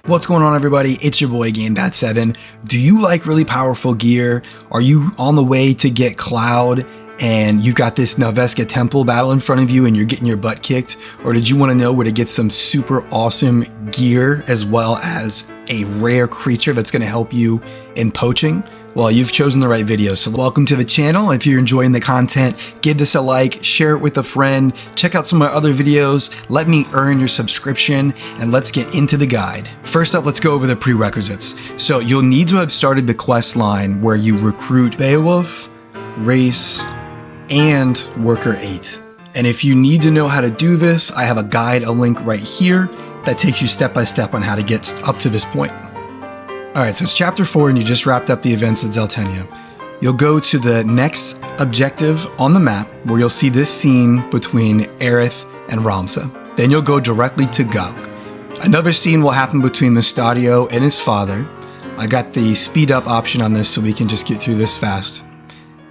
What's going on, everybody? It's your boy GameBat7. Do you like really powerful gear? Are you on the way to get Cloud and you've got this Nelveska Temple battle in front of you and you're getting your butt kicked? Or did you want to know where to get some super awesome gear as well as a rare creature that's going to help you in poaching? Well, you've chosen the right video, so welcome to the channel. If you're enjoying the content, give this a like, share it with a friend, check out some of my other videos, let me earn your subscription, and let's get into the guide. First up, let's go over the prerequisites. So you'll need to have started the quest line where you recruit Beowulf, Race, and Worker 8. And if you need to know how to do this, I have a guide, a link right here, that takes you step by step on how to get up to this point. Alright, so it's chapter 4 and you just wrapped up the events at Zeltenia. You'll go to the next objective on the map where you'll see this scene between Aerith and Ramza. Then you'll go directly to Gog. Another scene will happen between Mustadio and his father. I got the speed up option on this so we can just get through this fast.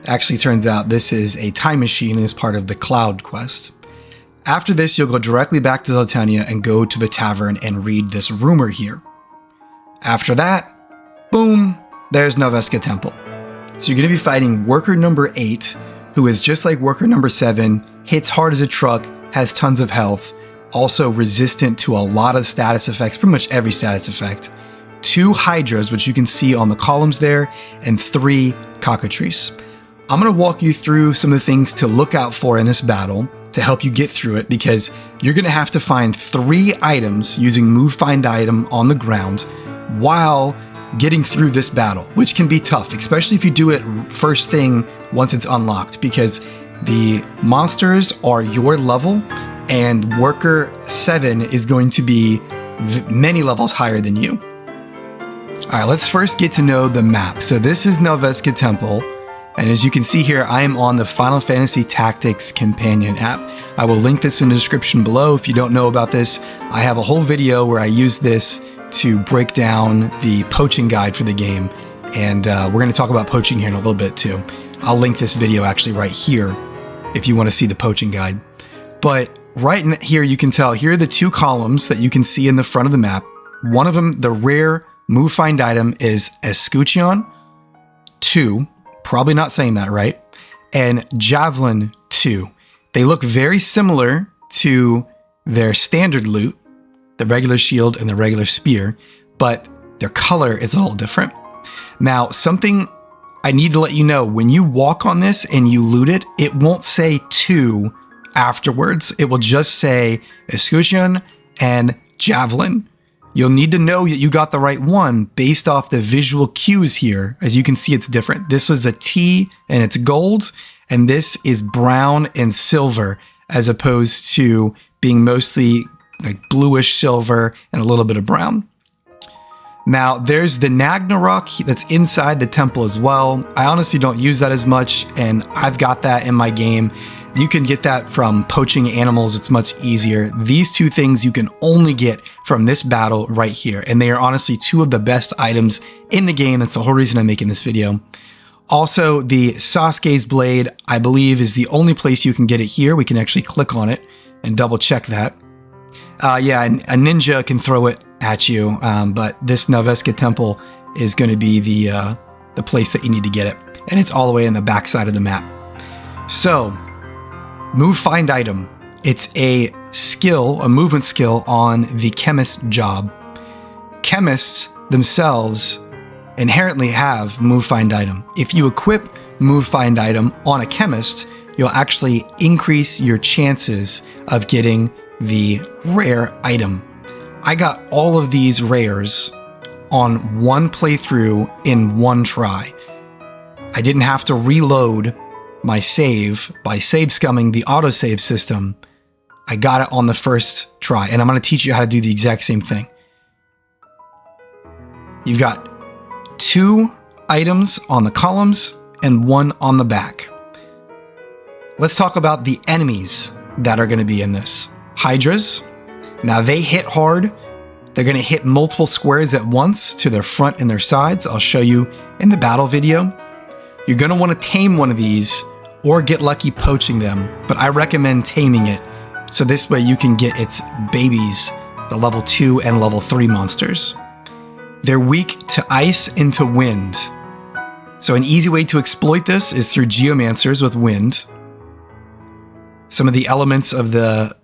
Actually, turns out this is a time machine and is part of the Cloud quest. After this, you'll go directly back to Zeltenia and go to the tavern and read this rumor here. After that, boom, there's Nelveska Temple. So you're going to be fighting worker number 8, who is just like worker number 7, hits hard as a truck, has tons of health, also resistant to a lot of status effects, pretty much every status effect. 2 Hydras, which you can see on the columns there, and 3 Cockatrices. I'm going to walk you through some of the things to look out for in this battle to help you get through it, because you're going to have to find 3 items using Move Find Item on the ground while getting through this battle, which can be tough, especially if you do it first thing once it's unlocked, because the monsters are your level and worker 7 is going to be many levels higher than you. Alright, let's first get to know the map. So this is Nelveska Temple, and as you can see here, I am on the Final Fantasy Tactics Companion App. I will link this in the description below. If you don't know about this, I have a whole video where I use this to break down the poaching guide for the game, and we're going to talk about poaching here in a little bit too. I'll link this video actually right here if you want to see the poaching guide. But right in here you can tell, here are the 2 columns that you can see in the front of the map. One of them, the rare Move Find Item, is Escutcheon II, probably not saying that right, and Javelin II. They look very similar to their standard loot, the regular shield and the regular spear, but their color is a little different. Now, something I need to let you know, when you walk on this and you loot it, it won't say 2 afterwards. It will just say Escutcheon and Javelin. You'll need to know that you got the right one based off the visual cues here. As you can see, it's different. This is a T and it's gold, and this is brown and silver, as opposed to being mostly like bluish silver and a little bit of brown. Now there's the Nagnarok that's inside the temple as well. I honestly don't use that as much, and I've got that in my game. You can get that from poaching animals. It's much easier. These 2 things you can only get from this battle right here, and they are honestly 2 of the best items in the game. That's the whole reason I'm making this video. Also, the Sasuke's Blade, I believe, is the only place you can get it here. We can actually click on it and double check that. Yeah, a ninja can throw it at you, but this Nelveska Temple is going to be the place that you need to get it, and it's all the way in the back side of the map. So, Move Find Item. It's a skill, a movement skill on the chemist job. Chemists themselves inherently have Move Find Item. If you equip Move Find Item on a chemist, you'll actually increase your chances of getting the rare item. I got all of these rares on one playthrough in one try. I didn't have to reload my save by save scumming the autosave system. I got it on the first try, and I'm going to teach you how to do the exact same thing. You've got 2 items on the columns and 1 on the back. Let's talk about the enemies that are going to be in this. Hydras. Now they hit hard. They're going to hit multiple squares at once to their front and their sides. I'll show you in the battle video. You're going to want to tame one of these or get lucky poaching them, but I recommend taming it, so this way you can get its babies, the level 2 and level 3 monsters. They're weak to ice and to wind. So an easy way to exploit this is through geomancers with wind. Some of the elements of the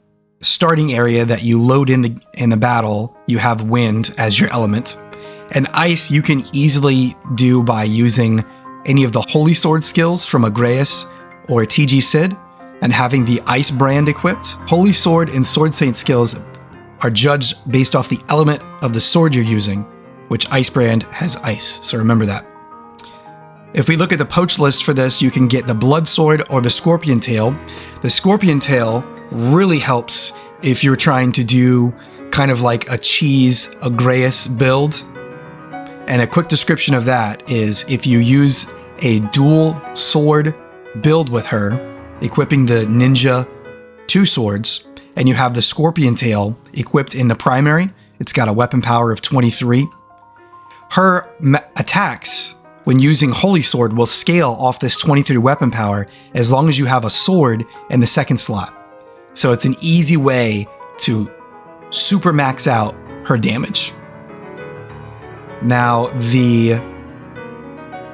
starting area that you load in the battle, you have wind as your element. And ice you can easily do by using any of the Holy Sword skills from a Graeus or a TG Sid and having the Ice brand equipped. Holy Sword and Sword Saint skills are judged based off the element of the sword you're using, which Ice brand has ice, so remember that. If we look at the poach list for this, you can get the Blood Sword or the Scorpion Tail. The Scorpion Tail really helps if you're trying to do kind of like a Graeus build. And a quick description of that is if you use a dual sword build with her, equipping the Ninja 2 swords, and you have the Scorpion Tail equipped in the primary, it's got a weapon power of 23. Her attacks when using Holy Sword will scale off this 23 weapon power as long as you have a sword in the second slot. So it's an easy way to super max out her damage. Now the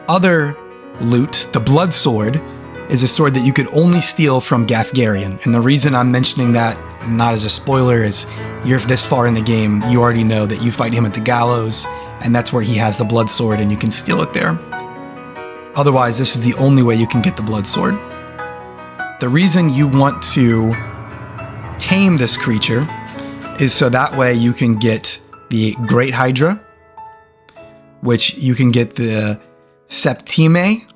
other loot, the Blood Sword, is a sword that you could only steal from Gafgarian. And the reason I'm mentioning that, not as a spoiler, is you're this far in the game, you already know that you fight him at the gallows, and that's where he has the Blood Sword and you can steal it there. Otherwise, this is the only way you can get the Blood Sword. The reason you want to tame this creature is so that way you can get the Great Hydra, which you can get the Septime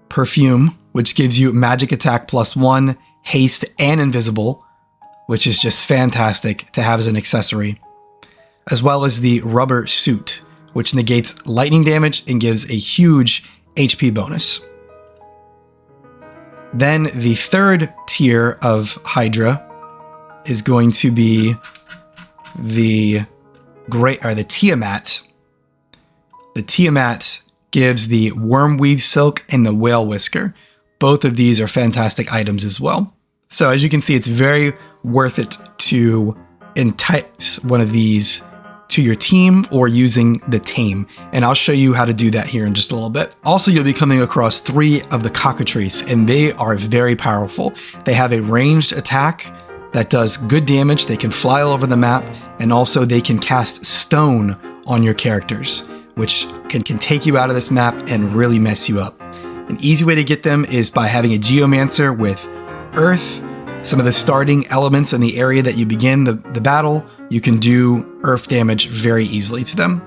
perfume, which gives you magic attack +1, haste, and invisible, which is just fantastic to have as an accessory, as well as the Rubber Suit, which negates lightning damage and gives a huge HP bonus. Then the third tier of Hydra is going to be the Tiamat. The Tiamat gives the Wormweave Silk and the Whale Whisker. Both of these are fantastic items as well. So as you can see, it's very worth it to entice one of these to your team or using the tame. And I'll show you how to do that here in just a little bit. Also, you'll be coming across 3 of the cockatrices, and they are very powerful. They have a ranged attack that does good damage. They can fly all over the map, and also they can cast stone on your characters, which can take you out of this map and really mess you up. An easy way to get them is by having a Geomancer with Earth. Some of the starting elements in the area that you begin the battle, you can do earth damage very easily to them.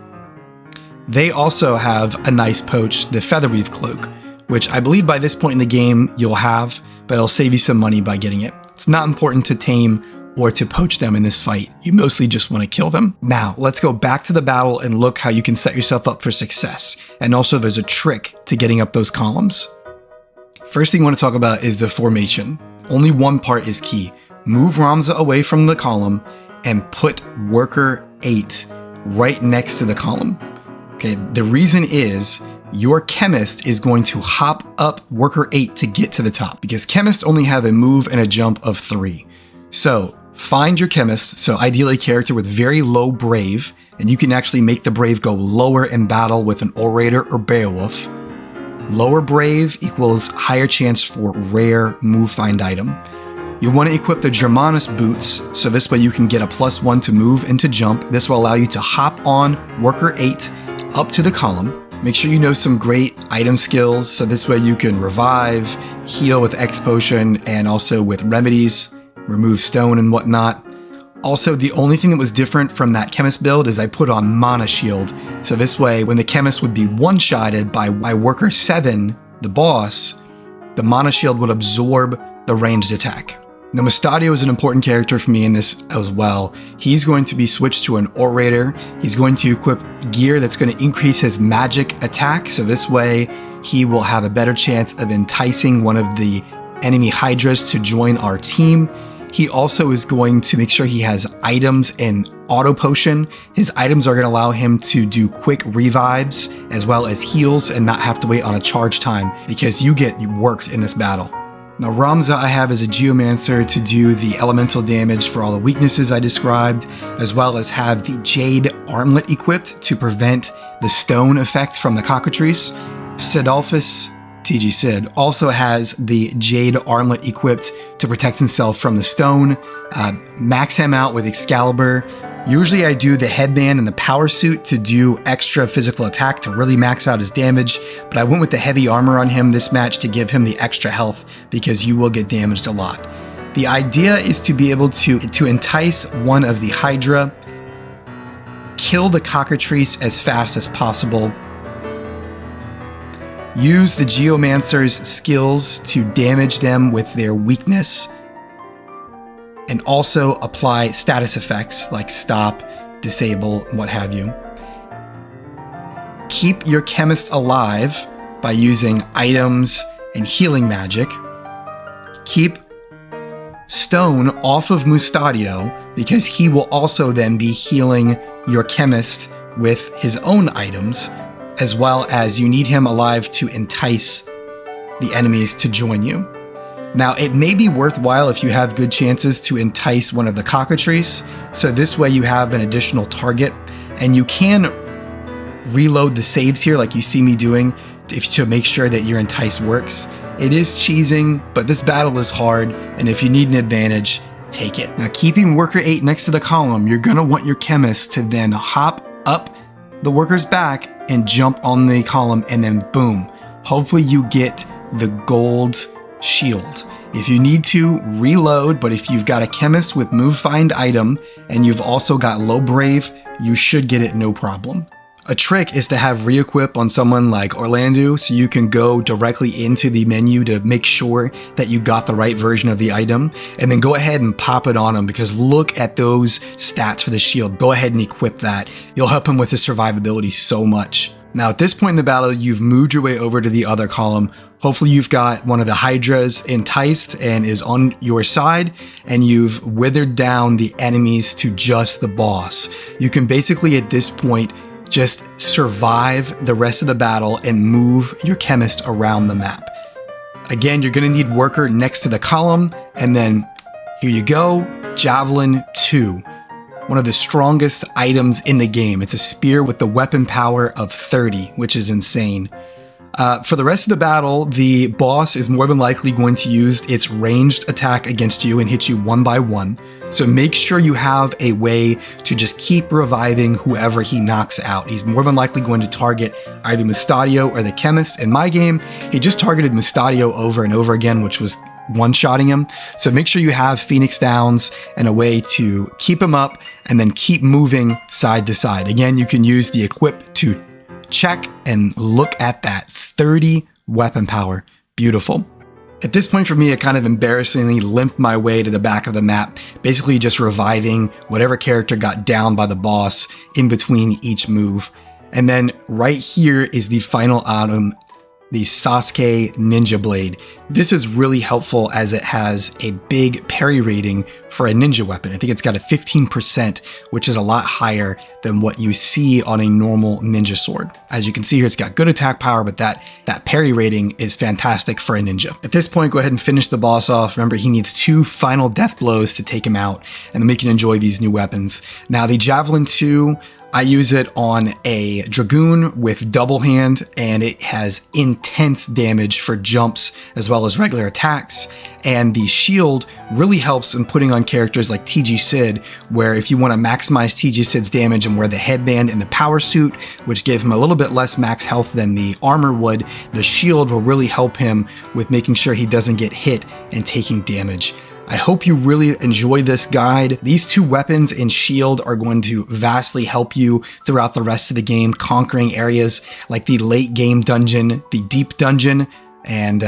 They also have a nice poach, the Featherweave Cloak, which I believe by this point in the game you'll have, but it'll save you some money by getting it. It's not important to tame or to poach them in this fight. You mostly just want to kill them. Now, let's go back to the battle and look how you can set yourself up for success. And also there's a trick to getting up those columns. First thing I want to talk about is the formation. Only one part is key. Move Ramza away from the column and put Worker 8 right next to the column. Okay, the reason is your Chemist is going to hop up Worker 8 to get to the top because Chemists only have a move and a jump of 3. So find your Chemist, so ideally a character with very low Brave, and you can actually make the Brave go lower in battle with an Orator or Beowulf. Lower Brave equals higher chance for rare move find item. You'll want to equip the Germanus boots, so this way you can get a +1 to move and to jump. This will allow you to hop on Worker 8 up to the column. Make sure you know some great item skills, so this way you can revive, heal with X Potion, and also with remedies, remove stone and whatnot. Also, the only thing that was different from that Chemist build is I put on Mana Shield. So this way, when the Chemist would be one-shotted by Worker 7, the boss, the Mana Shield would absorb the ranged attack. Now, Mustadio is an important character for me in this as well. He's going to be switched to an Orator. He's going to equip gear that's going to increase his magic attack. So this way, he will have a better chance of enticing one of the enemy Hydras to join our team. He also is going to make sure he has items and auto potion. His items are going to allow him to do quick revives as well as heals and not have to wait on a charge time because you get worked in this battle. Now Ramza I have as a Geomancer to do the elemental damage for all the weaknesses I described, as well as have the Jade Armlet equipped to prevent the stone effect from the cockatrice. Sidolphus, TG Sid, also has the jade armlet equipped to protect himself from the stone. Max him out with Excalibur. Usually I do the headband and the power suit to do extra physical attack to really max out his damage, but I went with the heavy armor on him this match to give him the extra health because you will get damaged a lot. The idea is to be able to entice one of the Hydra, kill the cockatrice as fast as possible, use the Geomancer's skills to damage them with their weakness, and also apply status effects like stop, disable, what have you. Keep your chemist alive by using items and healing magic. Keep Stone off of Mustadio because he will also then be healing your chemist with his own items, as well as you need him alive to entice the enemies to join you. Now, it may be worthwhile if you have good chances to entice one of the cockatrice, so this way you have an additional target, and you can reload the saves here like you see me doing to make sure that your entice works. It is cheesing, but this battle is hard, and if you need an advantage, take it. Now, keeping worker 8 next to the column, you're gonna want your chemist to then hop up the worker's back and jump on the column, and then boom. Hopefully you get the gold shield. If you need to, reload, but if you've got a chemist with move find item and you've also got low brave, you should get it no problem. A trick is to have re-equip on someone like Orlando so you can go directly into the menu to make sure that you got the right version of the item, and then go ahead and pop it on him because look at those stats for the shield. Go ahead and equip that. You'll help him with his survivability so much. Now at this point in the battle, you've moved your way over to the other column. Hopefully you've got one of the Hydras enticed and is on your side, and you've withered down the enemies to just the boss. You can basically at this point just survive the rest of the battle and move your chemist around the map. Again, you're gonna need worker next to the column, and then here you go, Javelin II. One of the strongest items in the game. It's a spear with the weapon power of 30, which is insane. For the rest of the battle, the boss is more than likely going to use its ranged attack against you and hit you one by one. So make sure you have a way to just keep reviving whoever he knocks out. He's more than likely going to target either Mustadio or the chemist. In my game, he just targeted Mustadio over and over again, which was one-shotting him. So make sure you have Phoenix Downs and a way to keep him up and then keep moving side to side. Again, you can use the equip to check and look at that 30 weapon power. Beautiful. At this point for me, I kind of embarrassingly limped my way to the back of the map, basically just reviving whatever character got down by the boss in between each move. And then right here is the final item, the Sasuke Ninja Blade. This is really helpful as it has a big parry rating for a ninja weapon. I think it's got a 15%, which is a lot higher than what you see on a normal ninja sword. As you can see here, it's got good attack power, but that parry rating is fantastic for a ninja. At this point, go ahead and finish the boss off. Remember, he needs 2 final death blows to take him out, and then we can enjoy these new weapons. Now, the Javelin II, I use it on a Dragoon with double hand, and it has intense damage for jumps as well as regular attacks. And the shield really helps in putting on characters like TG Sid, where if you want to maximize TG Sid's damage and wear the headband and the power suit, which gave him a little bit less max health than the armor would, the shield will really help him with making sure he doesn't get hit and taking damage. I hope you really enjoy this guide. These 2 weapons and shield are going to vastly help you throughout the rest of the game, conquering areas like the late game dungeon, the deep dungeon, and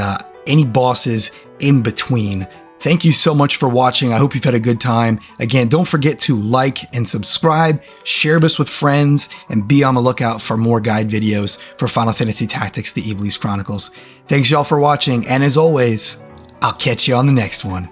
any bosses in between. Thank you so much for watching. I hope you've had a good time. Again, don't forget to like and subscribe, share this with friends, and be on the lookout for more guide videos for Final Fantasy Tactics, the Ivalice Chronicles. Thanks y'all for watching, and as always, I'll catch you on the next one.